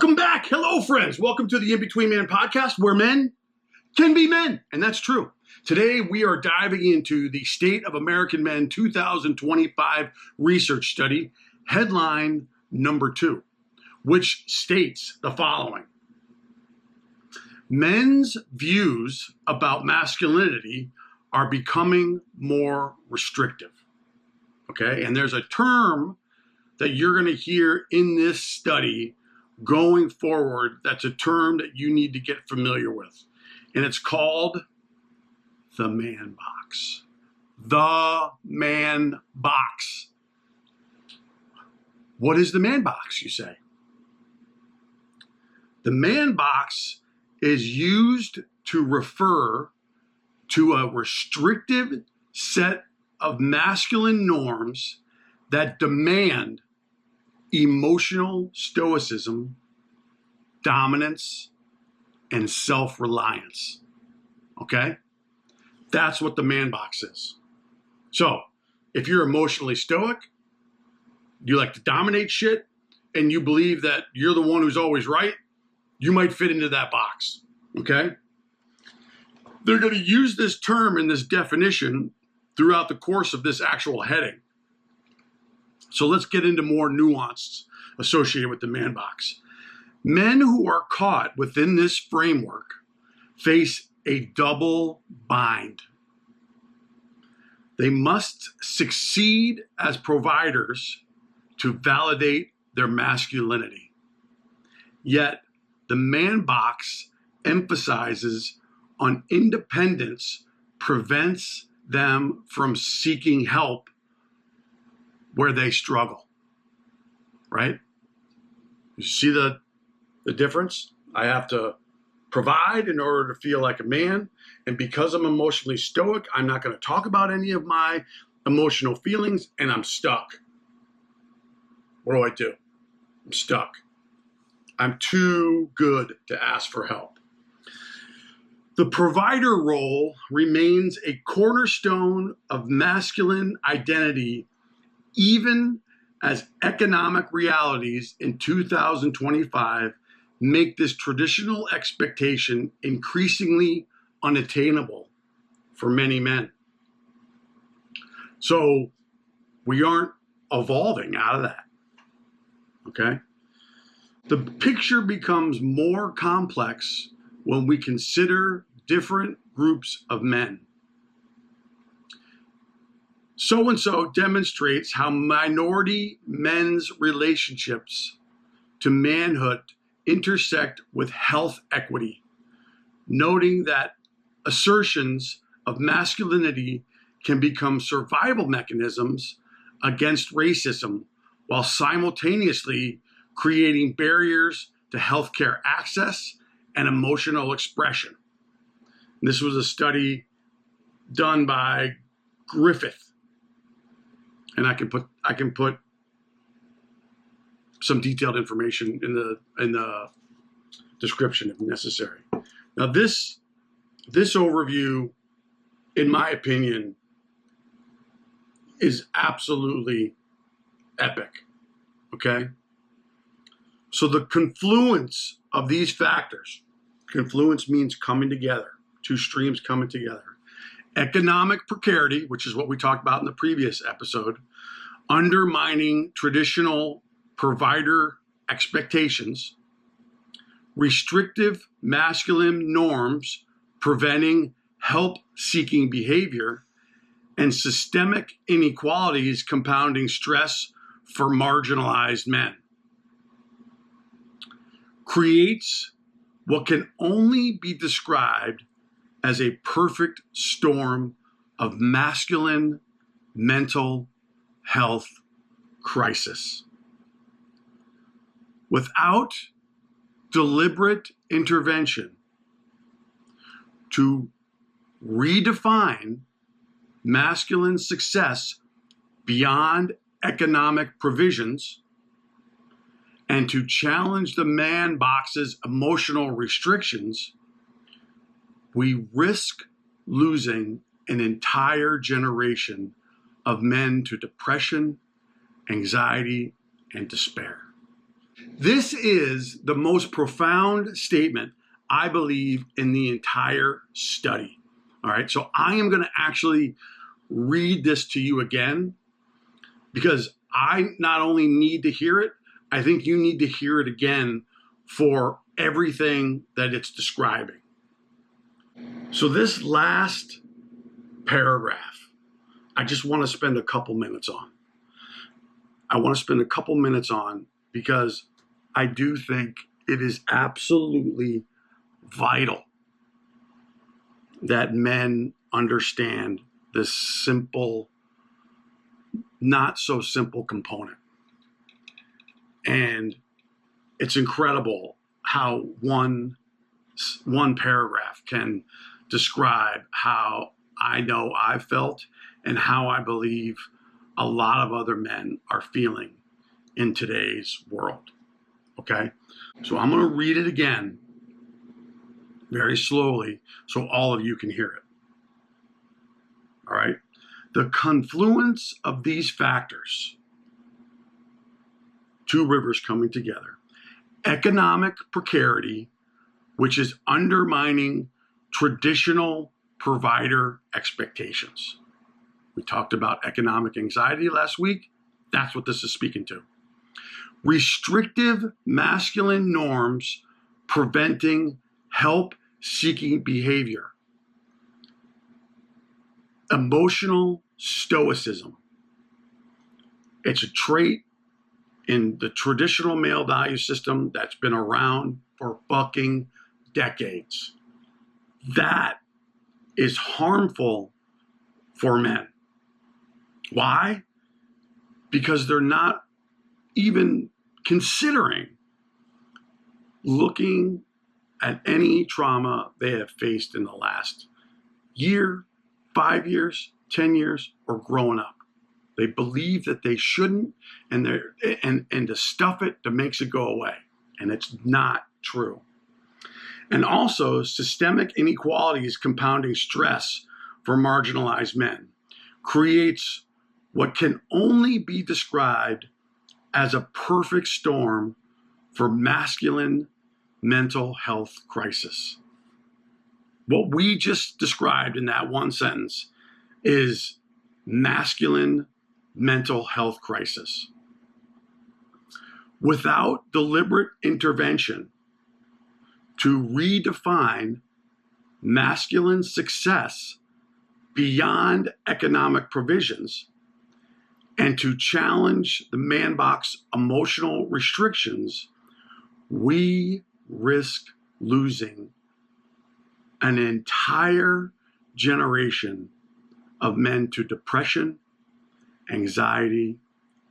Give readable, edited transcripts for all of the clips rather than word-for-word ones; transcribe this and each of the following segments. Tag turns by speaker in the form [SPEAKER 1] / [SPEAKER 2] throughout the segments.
[SPEAKER 1] Welcome back. Hello, friends. Welcome to the In-Between-Man podcast, where men can be men. And that's true. Today, we are diving into the State of American Men 2025 research study, headline number 2, which states the following. Men's views about masculinity are becoming more restrictive. Okay, and there's a term that you're going to hear in this study going forward that's a term that you need to get familiar with. And it's called the man box. The man box. What is the man box, you say? The man box is used to refer to a restrictive set of masculine norms that demand emotional stoicism, dominance, and self-reliance. Okay? That's what the man box is. So, if you're emotionally stoic, you like to dominate shit, and you believe that you're the one who's always right, you might fit into that box. Okay? They're going to use this term and this definition throughout the course of this actual heading. So let's get into more nuance associated with the man box. Men who are caught within this framework face a double bind. They must succeed as providers to validate their masculinity. Yet the man box emphasizes on independence, prevents them from seeking help where they struggle, right? You see the difference? I have to provide in order to feel like a man. And because I'm emotionally stoic, I'm not going to talk about any of my emotional feelings, and I'm stuck. What do? I'm stuck. I'm too good to ask for help. The provider role remains a cornerstone of masculine identity, even as economic realities in 2025 make this traditional expectation increasingly unattainable for many men. So we aren't evolving out of that, okay? The picture becomes more complex when we consider different groups of men. So-and-so demonstrates how minority men's relationships to manhood intersect with health equity, noting that assertions of masculinity can become survival mechanisms against racism while simultaneously creating barriers to healthcare access and emotional expression. And this was a study done by Griffith. And I can put some detailed information in the description if necessary. Now this overview, in my opinion, is absolutely epic. Okay? So the confluence of these factors, confluence means coming together, two streams coming together. Economic precarity, which is what we talked about in the previous episode, undermining traditional provider expectations, restrictive masculine norms preventing help-seeking behavior, and systemic inequalities compounding stress for marginalized men, creates what can only be described as a perfect storm of masculine mental health crisis. Without deliberate intervention to redefine masculine success beyond economic provisions and to challenge the man box's emotional restrictions, we risk losing an entire generation of men to depression, anxiety, and despair. This is the most profound statement, I believe, in the entire study. All right, so I am going to actually read this to you again because I not only need to hear it, I think you need to hear it again for everything that it's describing. So this last paragraph, I just want to spend a couple minutes on. I want to spend a couple minutes on because I do think it is absolutely vital that men understand this simple, not so simple component. And it's incredible how one paragraph can describe how I know I've felt and how I believe a lot of other men are feeling in today's world. Okay? So I'm going to read it again very slowly so all of you can hear it. All right? The confluence of these factors, two rivers coming together, economic precarity, which is undermining traditional provider expectations. We talked about economic anxiety last week. That's what this is speaking to. Restrictive masculine norms preventing help-seeking behavior. Emotional stoicism. It's a trait in the traditional male value system that's been around for fucking decades. That is harmful for men. Why? Because they're not even considering looking at any trauma they have faced in the last year, 5 years, 10 years, or growing up. They believe that they shouldn't, and to stuff it that makes it go away. And it's not true. And also, systemic inequalities compounding stress for marginalized men creates what can only be described as a perfect storm for masculine mental health crisis. What we just described in that one sentence is masculine mental health crisis. Without deliberate intervention to redefine masculine success beyond economic provisions and to challenge the man box emotional restrictions, we risk losing an entire generation of men to depression, anxiety,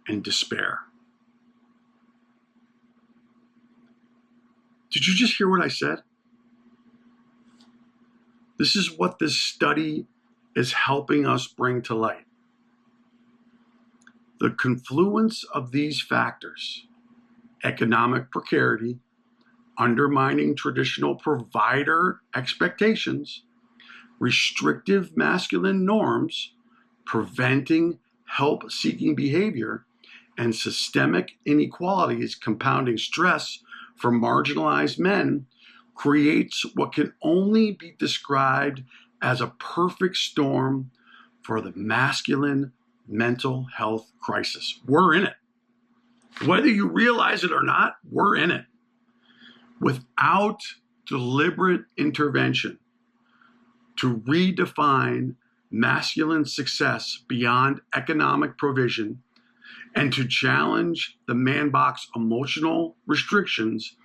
[SPEAKER 1] and despair. Did you just hear what I said? This is what this study is helping us bring to light. The confluence of these factors, economic precarity, undermining traditional provider expectations, restrictive masculine norms, preventing help-seeking behavior, and systemic inequalities compounding stress for marginalized men creates what can only be described as a perfect storm for the masculine mental health crisis. We're in it. Whether you realize it or not, we're in it. Without deliberate intervention to redefine masculine success beyond economic provision and to challenge the man box emotional restrictions,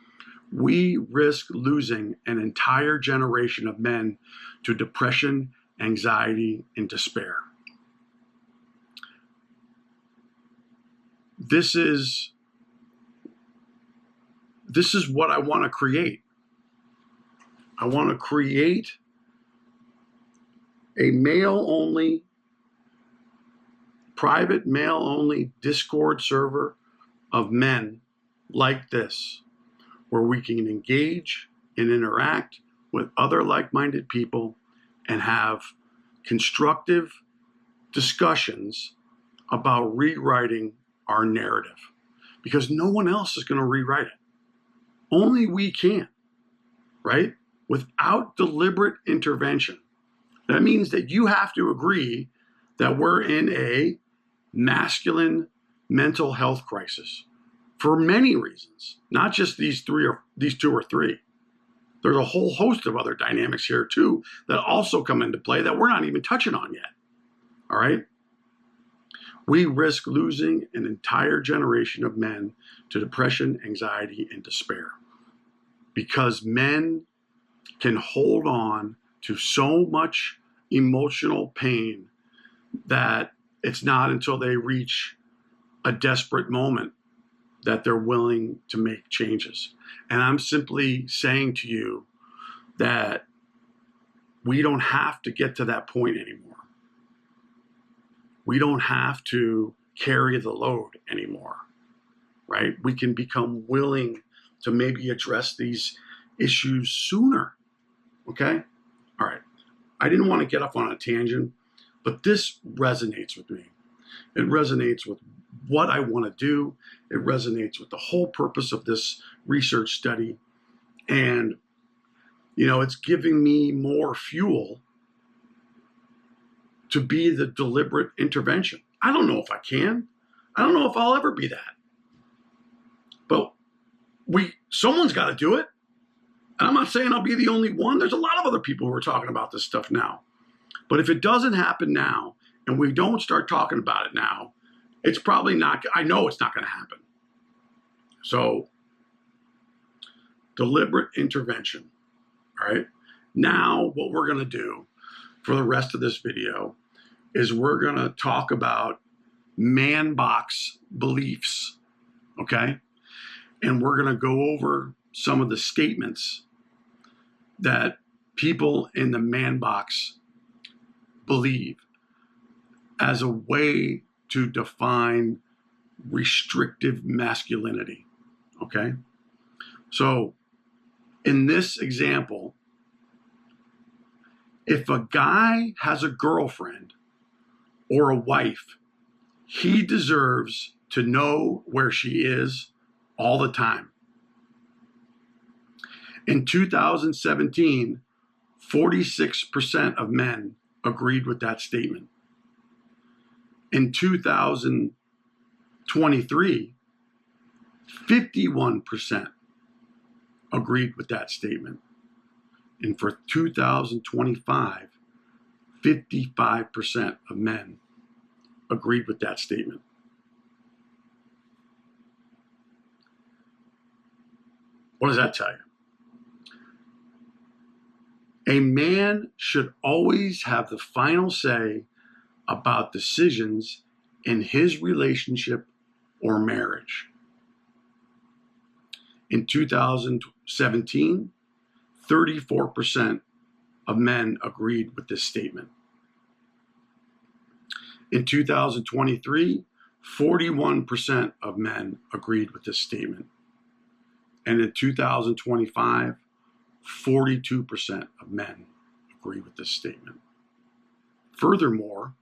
[SPEAKER 1] we risk losing an entire generation of men to depression, anxiety, and despair. This is what I want to create. I want to create a male-only, private male-only Discord server of men like this, where we can engage and interact with other like-minded people and have constructive discussions about rewriting our narrative. because no one else is going to rewrite it. Only we can, right? Without deliberate intervention. That means that you have to agree that we're in a masculine mental health crisis for many reasons, not just these two or three. There's a whole host of other dynamics here too that also come into play that we're not even touching on yet. All right? We risk losing an entire generation of men to depression, anxiety, and despair because men can hold on to so much emotional pain that it's not until they reach a desperate moment that they're willing to make changes. And I'm simply saying to you that we don't have to get to that point anymore. We don't have to carry the load anymore, right? We can become willing to maybe address these issues sooner, okay? All right. I didn't want to get off on a tangent, but this resonates with me. It resonates with what I want to do. It resonates with the whole purpose of this research study. And, it's giving me more fuel to be the deliberate intervention. I don't know if I can. I don't know if I'll ever be that. But someone's got to do it. And I'm not saying I'll be the only one. There's a lot of other people who are talking about this stuff now. But if it doesn't happen now, and we don't start talking about it now, it's probably not, I know it's not going to happen. So, deliberate intervention, all right? Now, what we're going to do for the rest of this video is we're going to talk about man box beliefs, okay? And we're going to go over some of the statements that people in the man box believe as a way to define restrictive masculinity, okay? So in this example, if a guy has a girlfriend or a wife, he deserves to know where she is all the time. In 2017, 46% of men agreed with that statement. In 2023, 51% agreed with that statement. And for 2025, 55% of men agreed with that statement. What does that tell you? A man should always have the final say about decisions in his relationship or marriage. In 2017, 34% of men agreed with this statement. In 2023, 41% of men agreed with this statement. And in 2025, 42% of men agree with this statement. Furthermore,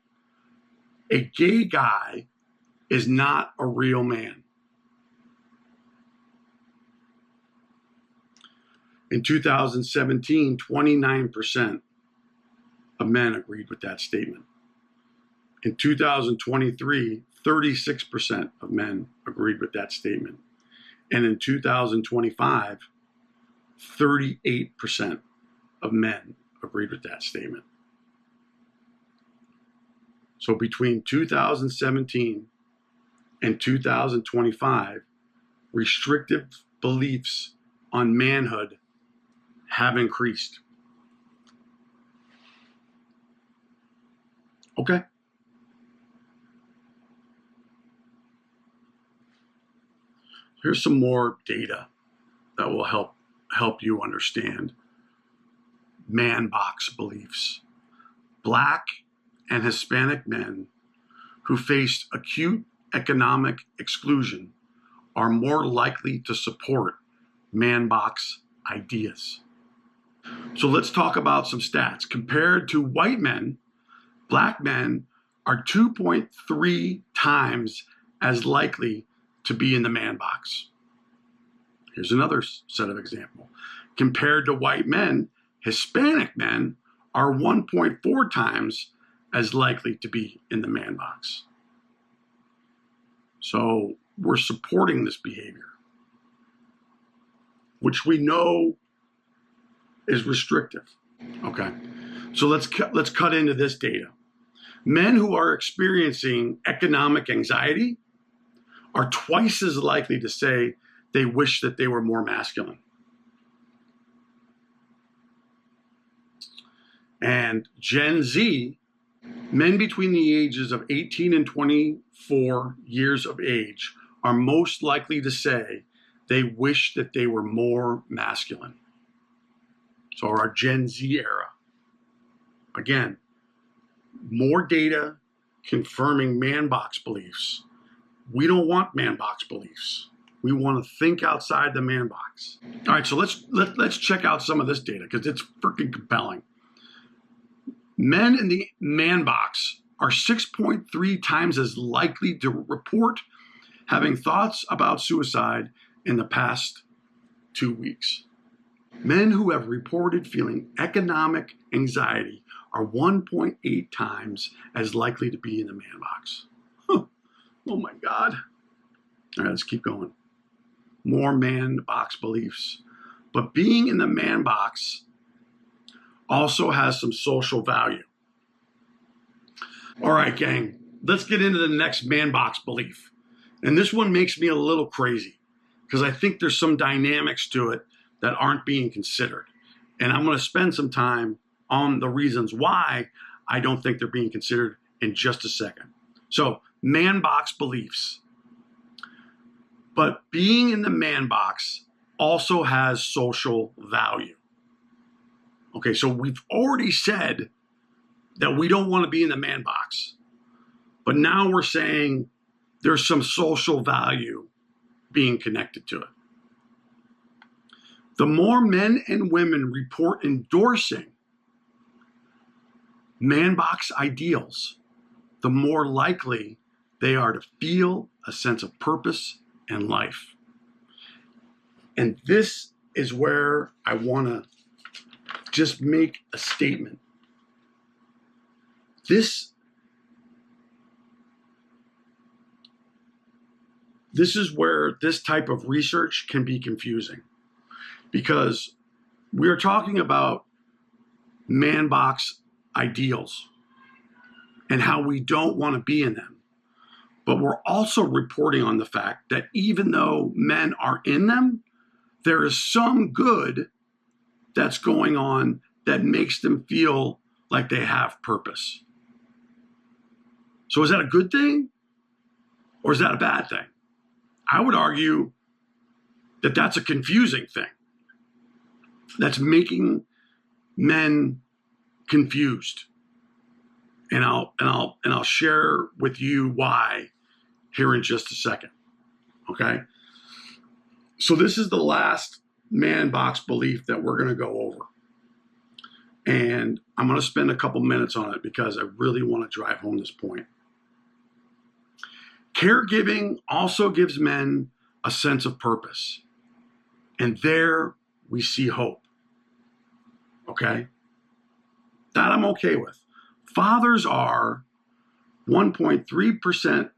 [SPEAKER 1] a gay guy is not a real man. In 2017, 29% of men agreed with that statement. In 2023, 36% of men agreed with that statement. And in 2025, 38% of men agreed with that statement. So between 2017 and 2025, restrictive beliefs on manhood have increased. Okay. Here's some more data that will help you understand man box beliefs. Black and Hispanic men who faced acute economic exclusion are more likely to support man box ideas. So let's talk about some stats. Compared to white men, black men are 2.3 times as likely to be in the man box. Here's another set of example. Compared to white men, Hispanic men are 1.4 times as likely to be in the man box. So we're supporting this behavior, which we know is restrictive. Okay, so let's cut into this data. Men who are experiencing economic anxiety are twice as likely to say they wish that they were more masculine. And Gen Z, men between the ages of 18 and 24 years of age, are most likely to say they wish that they were more masculine. So our Gen Z era. Again, more data confirming man box beliefs. We don't want man box beliefs. We want to think outside the man box. All right, so let's check out some of this data because it's freaking compelling. Men in the man box are 6.3 times as likely to report having thoughts about suicide in the past 2 weeks. Men who have reported feeling economic anxiety are 1.8 times as likely to be in the man box. Huh. Oh my God. All right, let's keep going. More man box beliefs. But being in the man box also has some social value. All right, gang, let's get into the next man box belief. And this one makes me a little crazy because I think there's some dynamics to it that aren't being considered. And I'm going to spend some time on the reasons why I don't think they're being considered in just a second. So, man box beliefs. But being in the man box also has social value. Okay, so we've already said that we don't want to be in the man box. But now we're saying there's some social value being connected to it. The more men and women report endorsing man box ideals, the more likely they are to feel a sense of purpose and life. And this is where I want to just make a statement. This is where this type of research can be confusing, because we are talking about man box ideals and how we don't want to be in them. But we're also reporting on the fact that even though men are in them, there is some good that's going on that makes them feel like they have purpose. So is that a good thing or is that a bad thing? I would argue that that's a confusing thing. That's making men confused. And I'll share with you why here in just a second. Okay? So this is the last man box belief that we're going to go over. And I'm going to spend a couple minutes on it because I really want to drive home this point. Caregiving also gives men a sense of purpose. And there we see hope. Okay? That I'm okay with. Fathers are 1.3%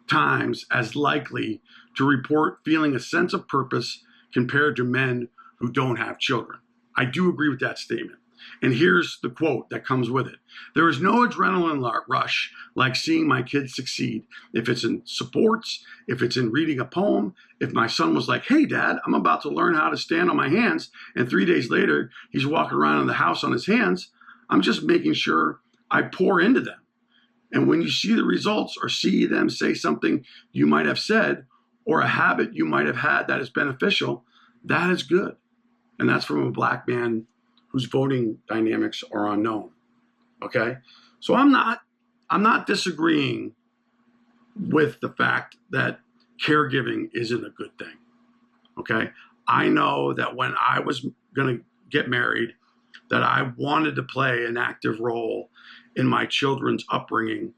[SPEAKER 1] times as likely to report feeling a sense of purpose compared to men who don't have children. I do agree with that statement. And here's the quote that comes with it. There is no adrenaline rush like seeing my kids succeed. If it's in sports, if it's in reading a poem, if my son was like, hey, Dad, I'm about to learn how to stand on my hands, and 3 days later, he's walking around in the house on his hands, I'm just making sure I pour into them. And when you see the results or see them say something you might have said or a habit you might have had that is beneficial, that is good. And that's from a Black man whose voting dynamics are unknown. Okay? So I'm not disagreeing with the fact that caregiving isn't a good thing. Okay? I know that when I was going to get married, that I wanted to play an active role in my children's upbringing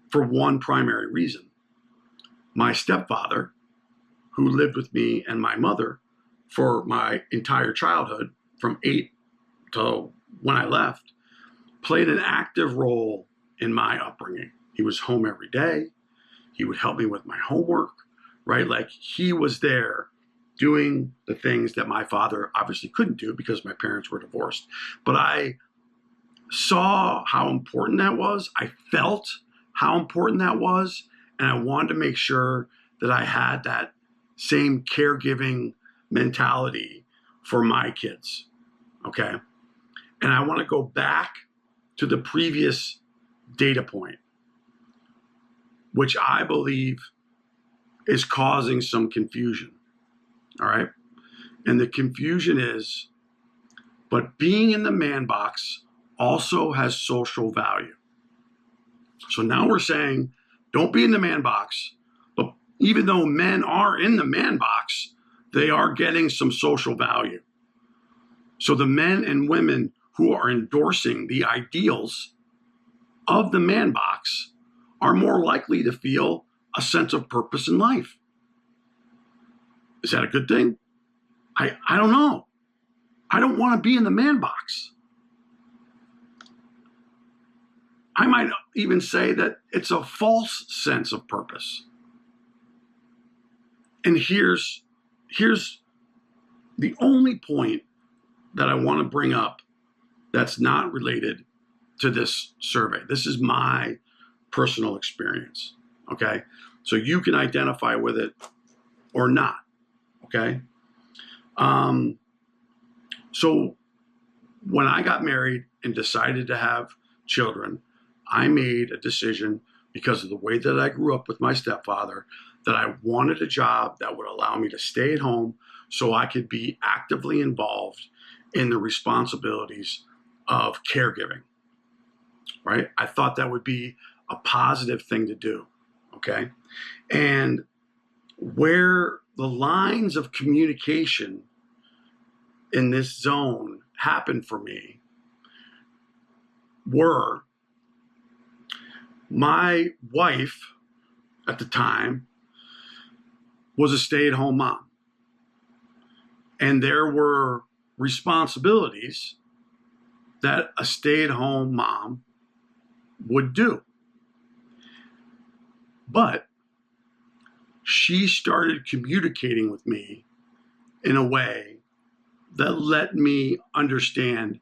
[SPEAKER 1] for one primary reason. My stepfather who lived with me and my mother for my entire childhood, from 8 to when I left, played an active role in my upbringing. He was home every day. He would help me with my homework, right? Like, he was there doing the things that my father obviously couldn't do because my parents were divorced. But I saw how important that was. I felt how important that was. And I wanted to make sure that I had that same caregiving mentality for my kids. Okay. And I want to go back to the previous data point, which I believe is causing some confusion. All right. And the confusion is, but being in the man box also has social value. So now we're saying, don't be in the man box. But even though men are in the man box, they are getting some social value. So the men and women who are endorsing the ideals of the man box are more likely to feel a sense of purpose in life. Is that a good thing? I don't know. I don't want to be in the man box. I might even say that it's a false sense of purpose. And here's the only point that I want to bring up that's not related to this survey. This is my personal experience, okay? So you can identify with it or not, okay? So when I got married and decided to have children, I made a decision, because of the way that I grew up with my stepfather, that I wanted a job that would allow me to stay at home so I could be actively involved in the responsibilities of caregiving, right? I thought that would be a positive thing to do, okay? And where the lines of communication in this zone happened for me were, my wife at the time was a stay-at-home mom. And there were responsibilities that a stay-at-home mom would do. But she started communicating with me in a way that let me understand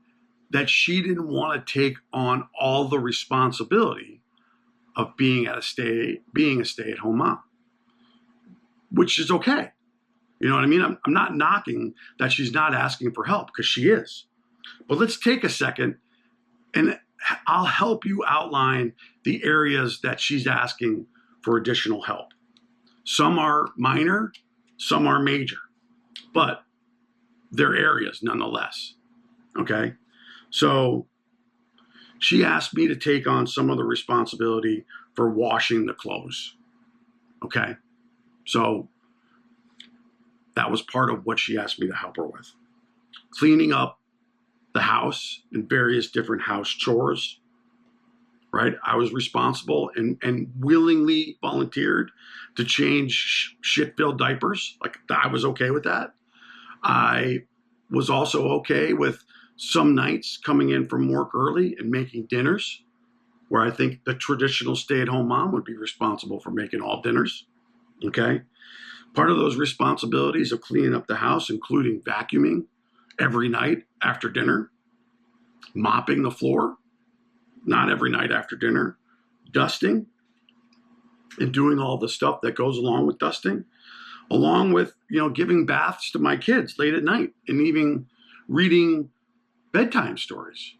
[SPEAKER 1] that she didn't want to take on all the responsibility of being a stay-at-home mom, which is okay. You know what I mean? I'm not knocking that she's not asking for help, because she is. But let's take a second and I'll help you outline the areas that she's asking for additional help. Some are minor, some are major, but they're areas nonetheless. Okay? So she asked me to take on some of the responsibility for washing the clothes. Okay? So that was part of what she asked me to help her with. Cleaning up the house and various different house chores, right? I was responsible and willingly volunteered to change shit-filled diapers. Like, I was okay with that. I was also okay with some nights coming in from work early and making dinners, where I think the traditional stay-at-home mom would be responsible for making all dinners, okay? Part of those responsibilities of cleaning up the house, including vacuuming every night after dinner, mopping the floor, not every night after dinner, dusting, and doing all the stuff that goes along with dusting, along with, giving baths to my kids late at night and even reading bedtime stories,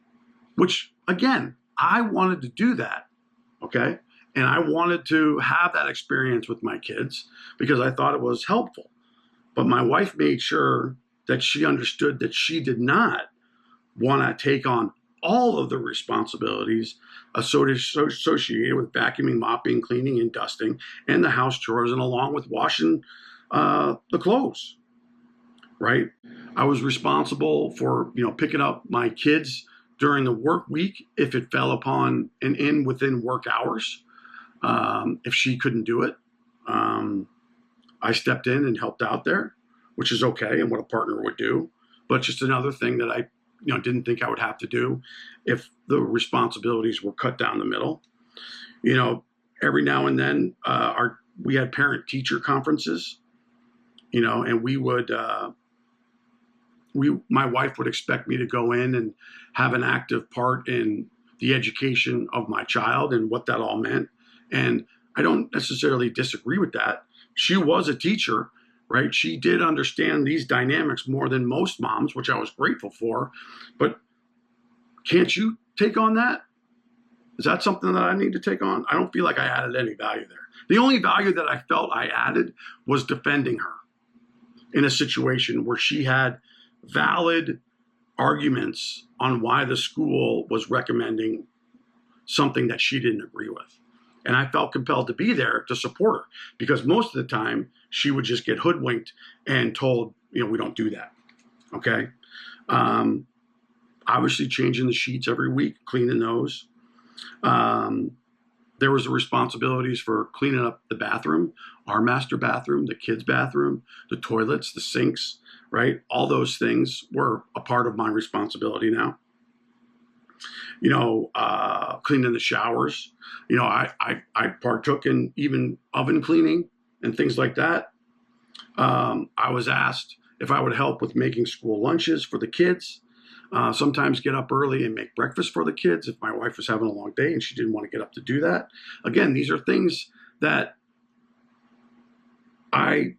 [SPEAKER 1] which, again, I wanted to do that, okay? And I wanted to have that experience with my kids because I thought it was helpful. But my wife made sure that she understood that she did not want to take on all of the responsibilities associated with vacuuming, mopping, cleaning, and dusting, and the house chores, and along with washing the clothes, right? I was responsible for, picking up my kids during the work week if it fell upon within work hours, if she couldn't do it. I stepped in and helped out there, which is okay and what a partner would do. But just another thing that I didn't think I would have to do if the responsibilities were cut down the middle. Every now and then we had parent-teacher conferences, and we would my wife would expect me to go in and have an active part in the education of my child and what that all meant. And I don't necessarily disagree with that. She was a teacher, right? She did understand these dynamics more than most moms, which I was grateful for. But can't you take on that? Is that something that I need to take on? I don't feel like I added any value there. The only value that I felt I added was defending her in a situation where she had valid arguments on why the school was recommending something that she didn't agree with. And I felt compelled to be there to support her, because most of the time she would just get hoodwinked and told, we don't do that. Okay. Obviously changing the sheets every week, cleaning those. There was the responsibilities for cleaning up the bathroom, our master bathroom, the kids' bathroom, the toilets, the sinks, right? All those things were a part of my responsibility now. Cleaning the showers. I partook in even oven cleaning and things like that. I was asked if I would help with making school lunches for the kids. Sometimes get up early and make breakfast for the kids if my wife was having a long day and she didn't want to get up to do that. Again, these are things that I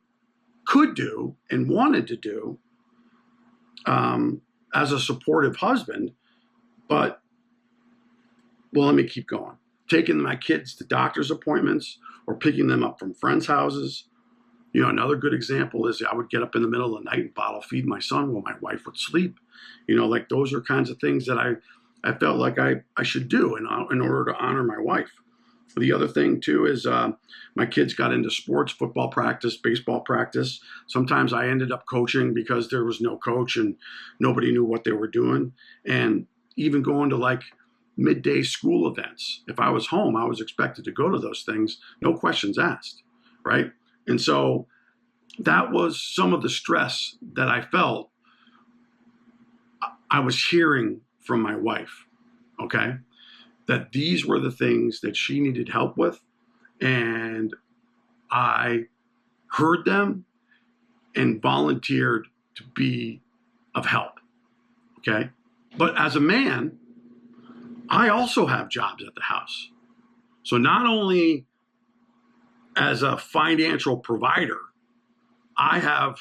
[SPEAKER 1] could do and wanted to do as a supportive husband. But, let me keep going. Taking my kids to doctor's appointments or picking them up from friends' houses. Another good example is I would get up in the middle of the night and bottle feed my son while my wife would sleep. Those are kinds of things that I felt like I should do in order to honor my wife. The other thing too is my kids got into sports, football practice, baseball practice. Sometimes I ended up coaching because there was no coach and nobody knew what they were doing. And even going to midday school events. If I was home, I was expected to go to those things, no questions asked, right? And so that was some of the stress that I felt I was hearing from my wife, okay? That these were the things that she needed help with, and I heard them and volunteered to be of help, okay? But as a man, I also have jobs at the house. So not only as a financial provider, I have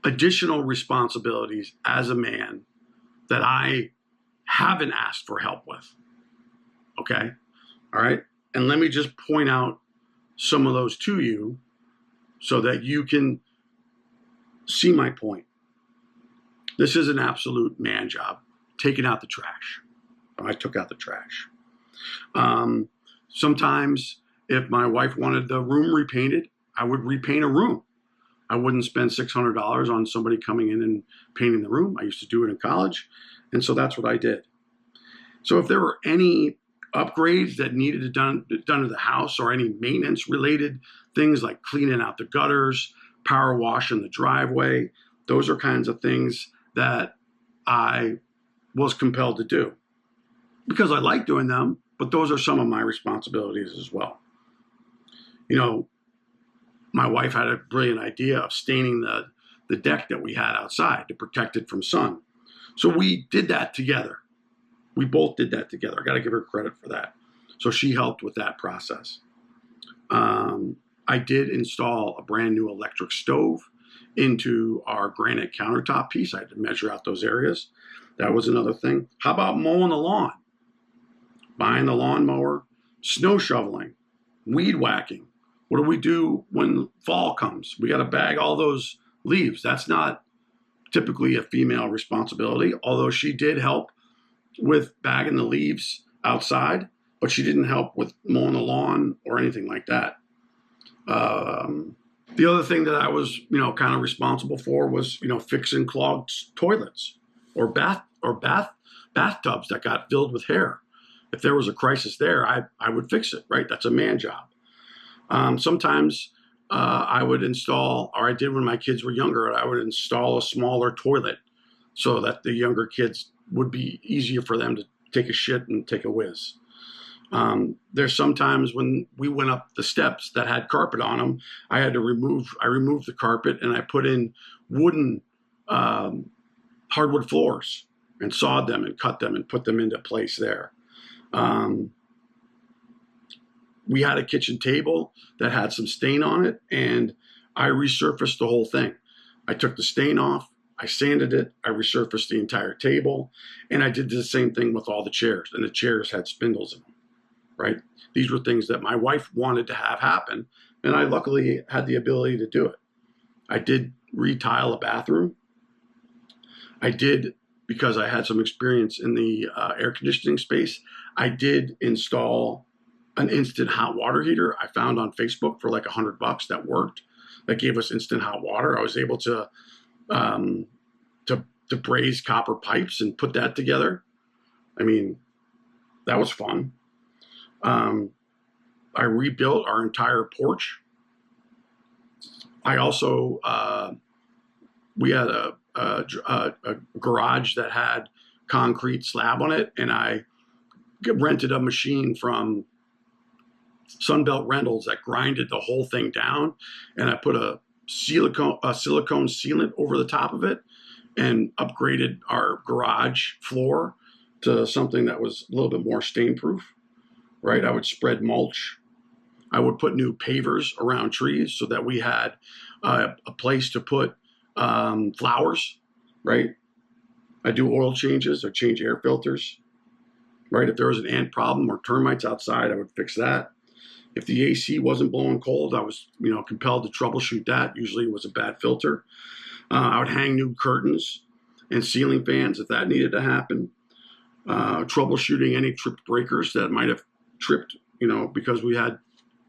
[SPEAKER 1] additional responsibilities as a man that I haven't asked for help with. Okay? All right? And let me just point out some of those to you so that you can see my point. This is an absolute man job, taking out the trash. I took out the trash. Sometimes if my wife wanted the room repainted, I would repaint a room. I wouldn't spend $600 on somebody coming in and painting the room. I used to do it in college. And so that's what I did. So if there were any upgrades that needed to done to the house, or any maintenance related things like cleaning out the gutters, power washing the driveway, those are kinds of things that I was compelled to do because I like doing them, but those are some of my responsibilities as well. My wife had a brilliant idea of staining the deck that we had outside to protect it from sun. So we did that together. We both did that together. I got to give her credit for that. So she helped with that process. I did install a brand new electric stove into our granite countertop piece. I had to measure out those areas. That was another thing. How about mowing the lawn? Buying the lawnmower, snow shoveling, weed whacking. What do we do when fall comes? We got to bag all those leaves. That's not typically a female responsibility, although she did help with bagging the leaves outside, but she didn't help with mowing the lawn or anything like that. The other thing that I was, kind of responsible for was, fixing clogged toilets or bathtubs that got filled with hair. If there was a crisis there, I would fix it, right? That's a man job. Sometimes I would install, or I did when my kids were younger, I would install a smaller toilet so that the younger kids would be easier for them to take a shit and take a whiz. There's sometimes when we went up the steps that had carpet on them, I removed the carpet and I put in wooden hardwood floors and sawed them and cut them and put them into place there. We had a kitchen table that had some stain on it, and I resurfaced the whole thing. I took the stain off, I sanded it, I resurfaced the entire table, and I did the same thing with all the chairs, and the chairs had spindles in them, right? These were things that my wife wanted to have happen, and I luckily had the ability to do it. I did retile a bathroom. I did, because I had some experience in the air conditioning space, I did install an instant hot water heater I found on Facebook for like $100 that worked. That gave us instant hot water. I was able to braise copper pipes and put that together. I mean, that was fun. I rebuilt our entire porch. I also we had a garage that had concrete slab on it, and I rented a machine from Sunbelt Rentals that grinded the whole thing down, and I put a silicone sealant over the top of it and upgraded our garage floor to something that was a little bit more stain proof, right? I would spread mulch. I would put new pavers around trees so that we had a place to put flowers, right? I do oil changes or change air filters, right? If there was an ant problem or termites outside, I would fix that. If the AC wasn't blowing cold, I was, compelled to troubleshoot that. Usually it was a bad filter. I would hang new curtains and ceiling fans if that needed to happen. Troubleshooting any tripped breakers that might have tripped, because we had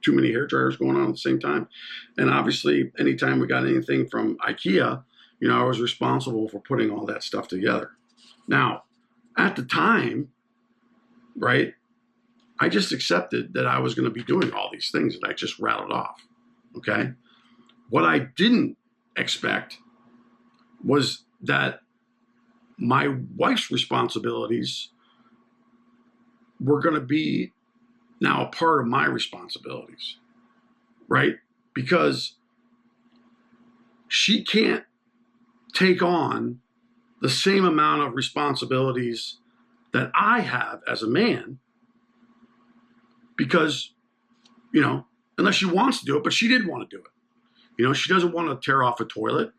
[SPEAKER 1] too many hair dryers going on at the same time. And obviously, anytime we got anything from IKEA, I was responsible for putting all that stuff together. Now, at the time, right, I just accepted that I was going to be doing all these things that I just rattled off, okay? What I didn't expect was that my wife's responsibilities were going to be now a part of my responsibilities, right? Because she can't take on the same amount of responsibilities that I have as a man, because, unless she wants to do it, but she didn't want to do it. She doesn't want to tear off a toilet,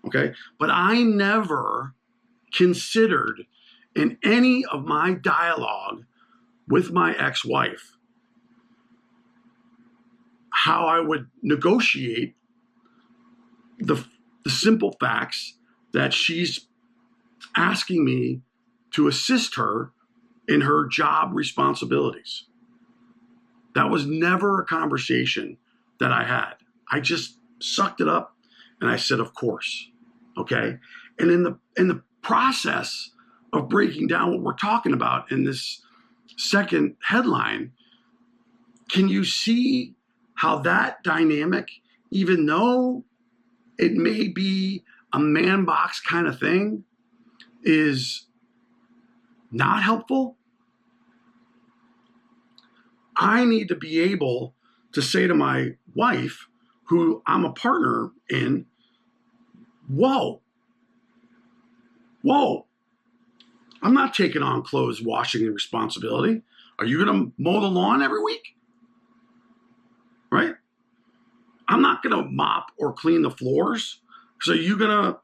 [SPEAKER 1] okay? But I never considered in any of my dialogue with my ex-wife how I would negotiate the simple facts that she's asking me to assist her in her job responsibilities. That was never a conversation that I had. I just sucked it up and I said, of course, okay? And in the process of breaking down what we're talking about in this second headline, can you see how that dynamic, even though it may be a man box kind of thing, is not helpful? I need to be able to say to my wife, who I'm a partner in, whoa, I'm not taking on clothes washing and responsibility. Are you going to mow the lawn every week? Right? I'm not going to mop or clean the floors. So are you going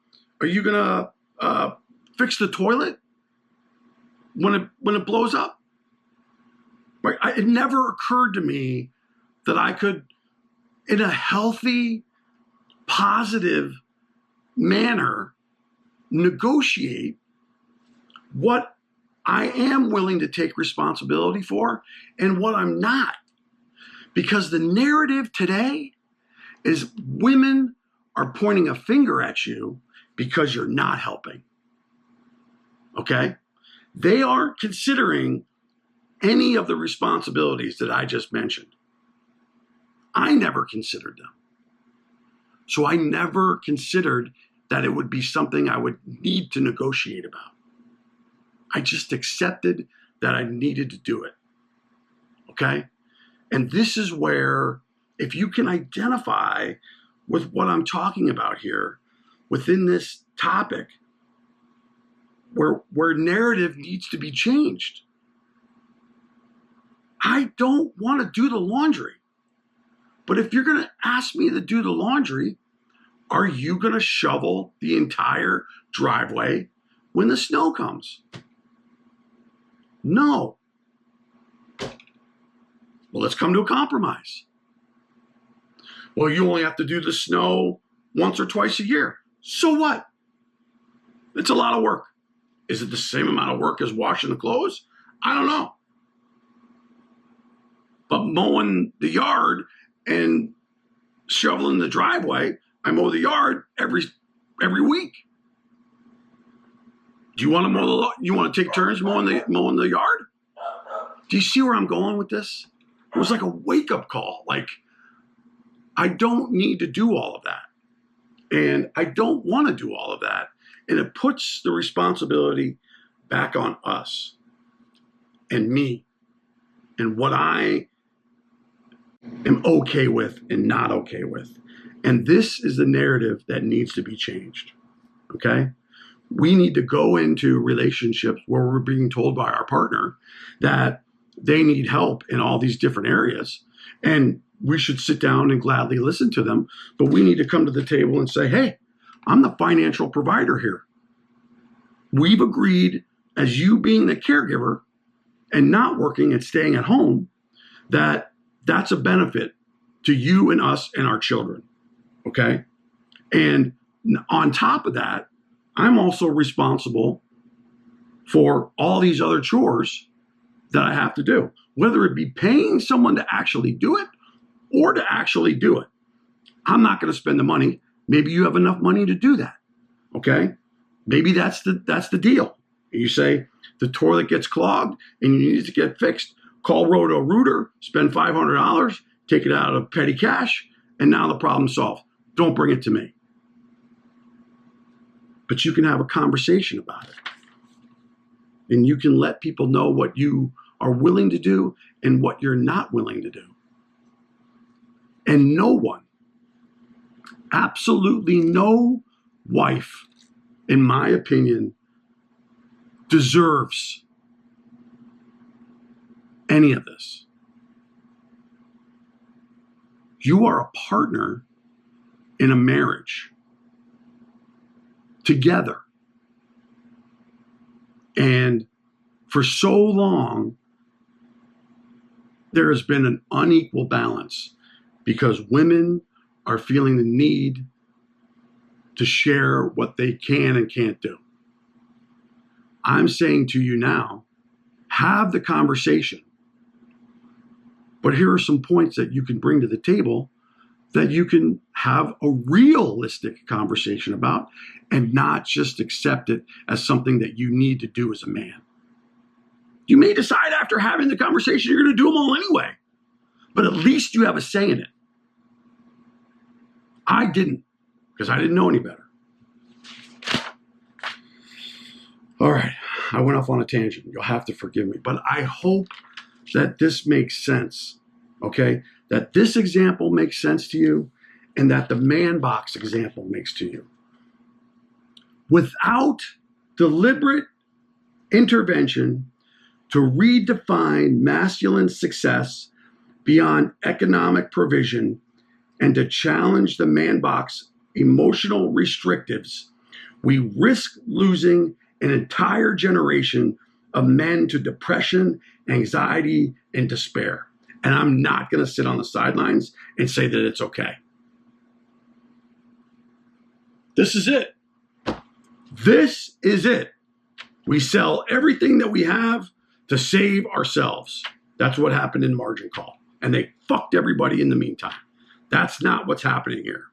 [SPEAKER 1] to fix the toilet when it blows up? Right? It never occurred to me that I could, in a healthy, positive manner, negotiate what I am willing to take responsibility for and what I'm not. Because the narrative today is women are pointing a finger at you because you're not helping. Okay? They aren't considering any of the responsibilities that I just mentioned. I never considered them. So I never considered that it would be something I would need to negotiate about. I just accepted that I needed to do it. Okay? And this is where, if you can identify with what I'm talking about here within this topic, where narrative needs to be changed. I don't want to do the laundry. But if you're going to ask me to do the laundry, are you going to shovel the entire driveway when the snow comes? No. Well, let's come to a compromise. Well, you only have to do the snow once or twice a year. So what? It's a lot of work. Is it the same amount of work as washing the clothes? I don't know. But mowing the yard and shoveling the driveway, I mow the yard every week. Do you want to mow the lawn? You want to take turns mowing the yard? Do you see where I'm going with this? It was like a wake-up call. Like, I don't need to do all of that. And I don't want to do all of that. And it puts the responsibility back on us and me and what I am okay with and not okay with. And this is the narrative that needs to be changed. Okay? We need to go into relationships where we're being told by our partner that they need help in all these different areas. And we should sit down and gladly listen to them. But we need to come to the table and say, hey, I'm the financial provider here. We've agreed, as you being the caregiver and not working and staying at home, that that's a benefit to you and us and our children. Okay? And on top of that, I'm also responsible for all these other chores that I have to do, whether it be paying someone to actually do it or to actually do it. I'm not going to spend the money. Maybe you have enough money to do that. Okay? Maybe that's the deal. You say the toilet gets clogged and you need it to get fixed. Call Roto-Rooter, spend $500, take it out of petty cash, and now the problem's solved. Don't bring it to me. But you can have a conversation about it. And you can let people know what you are willing to do and what you're not willing to do. And no one, absolutely no wife, in my opinion, deserves any of this. You are a partner in a marriage together. And for so long, there has been an unequal balance because women are feeling the need to share what they can and can't do. I'm saying to you now, have the conversation. But here are some points that you can bring to the table that you can have a realistic conversation about and not just accept it as something that you need to do as a man. You may decide after having the conversation you're going to do them all anyway, but at least you have a say in it. I didn't, because I didn't know any better. All right, I went off on a tangent. You'll have to forgive me, but I hope that this makes sense, okay? That this example makes sense to you and that the man box example makes to you. Without deliberate intervention to redefine masculine success beyond economic provision and to challenge the man box emotional restrictives, we risk losing an entire generation of men to depression, anxiety, and despair. And I'm not going to sit on the sidelines and say that it's okay. This is it. This is it. We sell everything that we have to save ourselves. That's what happened in margin call. And they fucked everybody in the meantime. That's not what's happening here.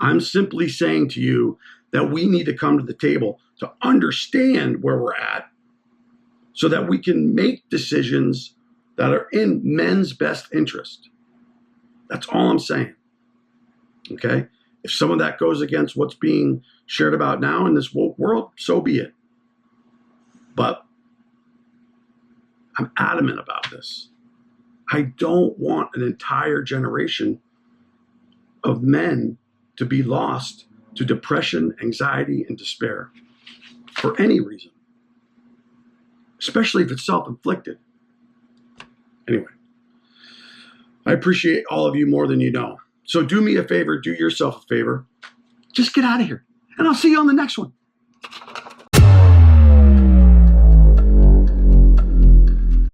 [SPEAKER 1] I'm simply saying to you that we need to come to the table to understand where we're at so that we can make decisions that are in men's best interest. That's all I'm saying. Okay? If some of that goes against what's being shared about now in this woke world, so be it. But I'm adamant about this. I don't want an entire generation of men to be lost to depression, anxiety, and despair for any reason, especially if it's self-inflicted. Anyway, I appreciate all of you more than you know. So do me a favor, do yourself a favor. Just get out of here, and I'll see you on the next one.